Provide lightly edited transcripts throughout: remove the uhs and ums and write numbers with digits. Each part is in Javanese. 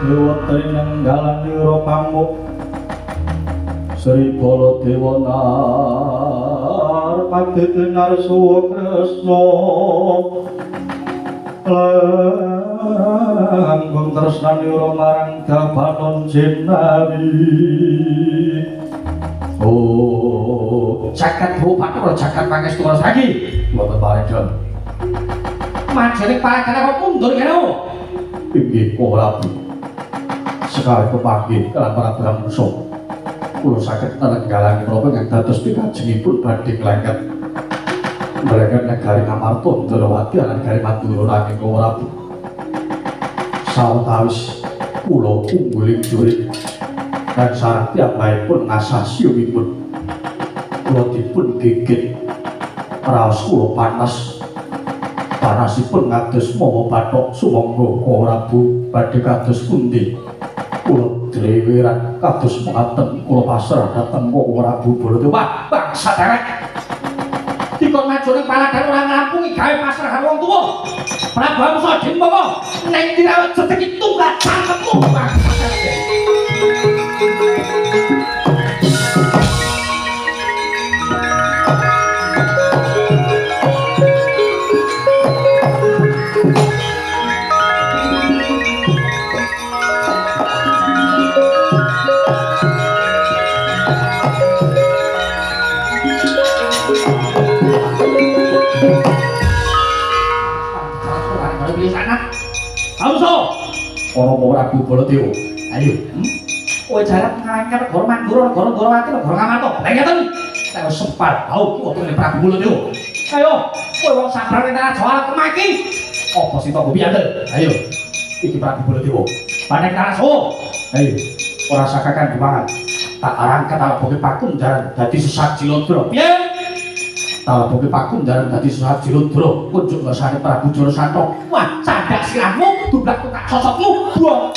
Dewa trinenggalan ira pamuk Sri Baladewa Narpati Narsuwa Kresna Langkung tresnani ira marang Gabanon Jinawi Oh jagat Bupati jagat Pangestu Rasagi Mboten paredon Majeling paragana kok mundur kene inggih Prabu sekali kepanggih kelan para Brahmasa kula saged nenggalangi menapa ingkang dados pikajengipun badhe nglengket mlengket negari Ngamarta Ndrawati lan negari Madura nanging Prabu sawetawis kula ungguling jurik dan sarang piyambakipun ngasasiumipun kula dipun gigit raos kula panasipun ngados mawa bathok sumangga Prabu badhe kados pundi kula dreweran kados mekaten kula pasrah dhateng Prabu Baladewa bangsa derek dikon majone palagan ora ngrampungi gawe pasrahan wong tuwa Prabu Amsa Dimpaka ning dirawat sedeki tunggal cangkemmu bangsa derek ana Prabu Baladewa ayo kowe jarak ngalangkan negara Mandura negara Ndrawati negara Ngamarta lha ngeten nek sempal bau ki wonten Prabu Baladewa ayo kowe wong sabrane tanah Jawa kemaki apa sing tak piyanten ayo iki Prabu Baladewa panek tanah Jawa ayo ora sakakan dimangan tak arangkat alaboke pakunjaran dadi sesaji Lodra piye alaboke pakunjaran dadi sesaji Lodra kunjuk ngasane Prabu Jarasanta wah cadak sirahmu dublak tukak sosokmu bongkok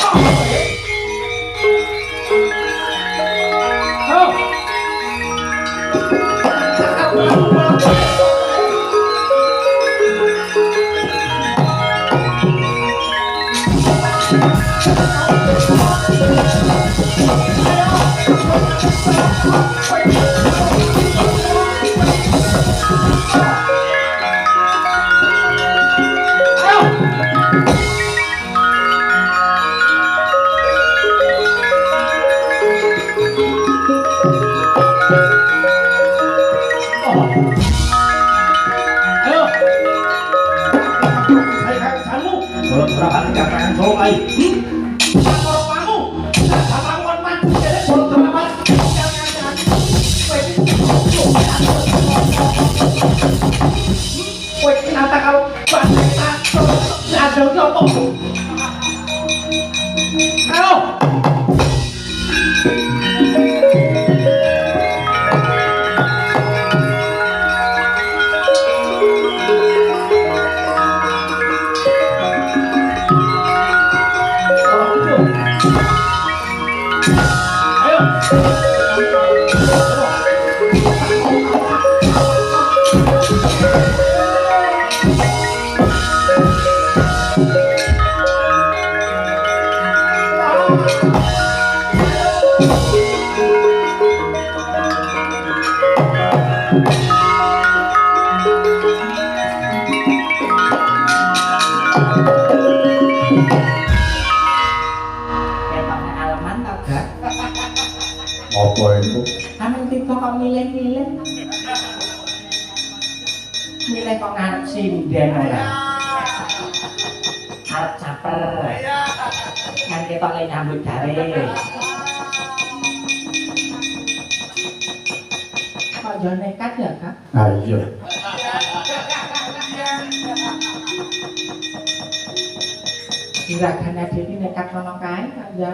Diragana dene nekat ngono kae ya.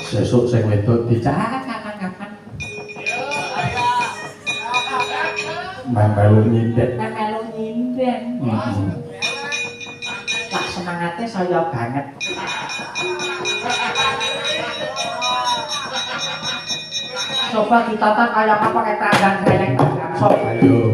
Sesuk sing wedok dicak kapan-kapan. Melu nyindet. Melu nyindet. Tak semangate saya banget. Coba ditata kayak apa pakai tanggang geleng tanggang sok. Ayo.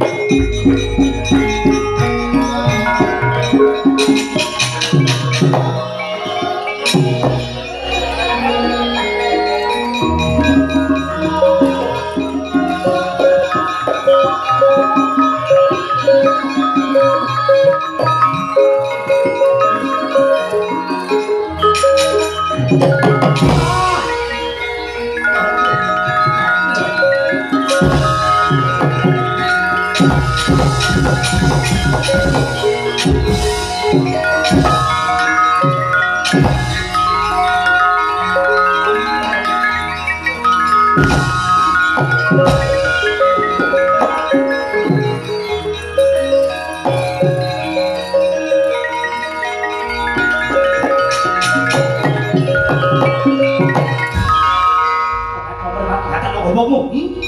Ngomongmu,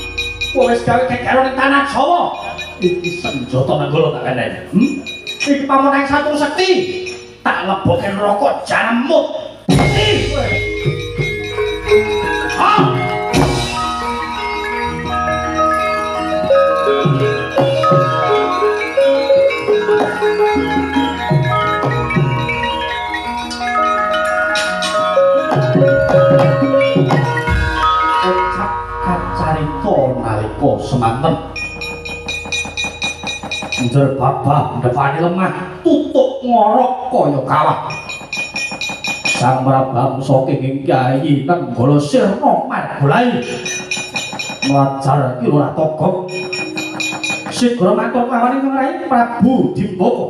kowe wis gawe gegero ning tanah Jawa. Iki senjata nanggala tak kandhani. Iki pamonang satu sekti. Tak lebokke neraka janemut. Ah! Nalika semanten njur babah ndepani lemah tutuk ngorok kaya kawah sang Prabangsa kenging Kyai Nenggala Sirna Margolai nglajar kira togok sigra matur kawani ngrai Prabu Dimbaka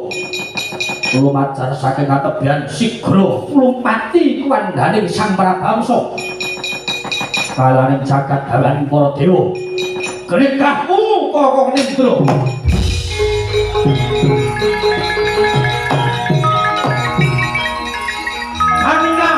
lumajar saking katebian sigra nglumpati kuwandaning sang Prabangsa kalaning jagat dawaning para dewa Genikahmu Kakang Nindra. Amina.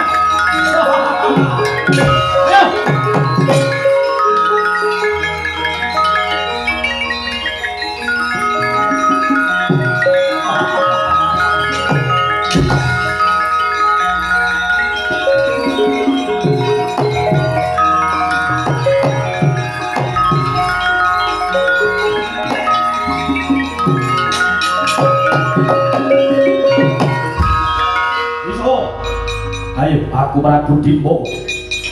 Ayo. Aku Prabu Dimbaka.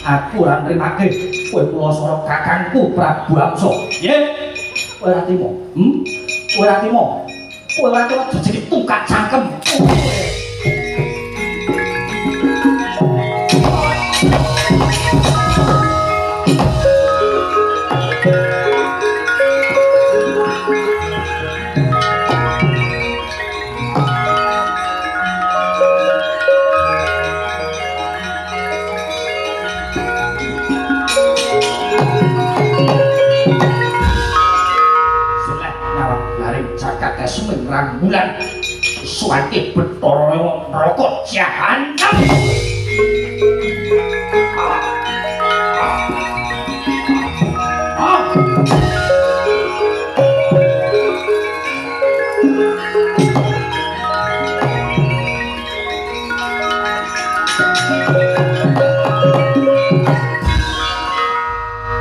Aku ora nrimake kowe pulasara kakangku Prabu Amsa. Nggih. Kowe ora timo. Kowe ora timo. Kowe ora timo jejeg tungkak cangkem. Bulan suwati Bathara neraka jahanam.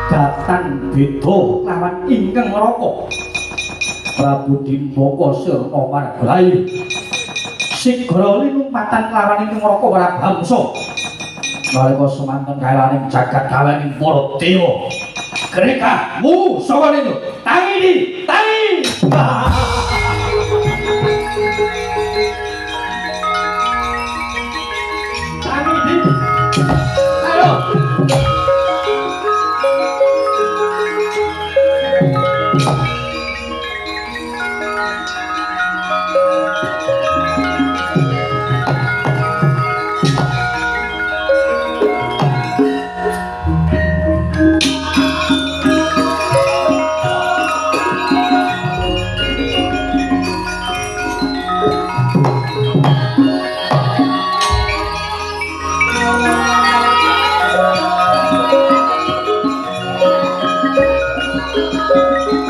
Datan beda lawan ingkang neraka Prabu Dimbaka Sirna Margolai sigra linumpatan lawan ing neraka Prabangsa nalika semanten kalaning jagat dawaning para dewa Genikahmu saka niku tangi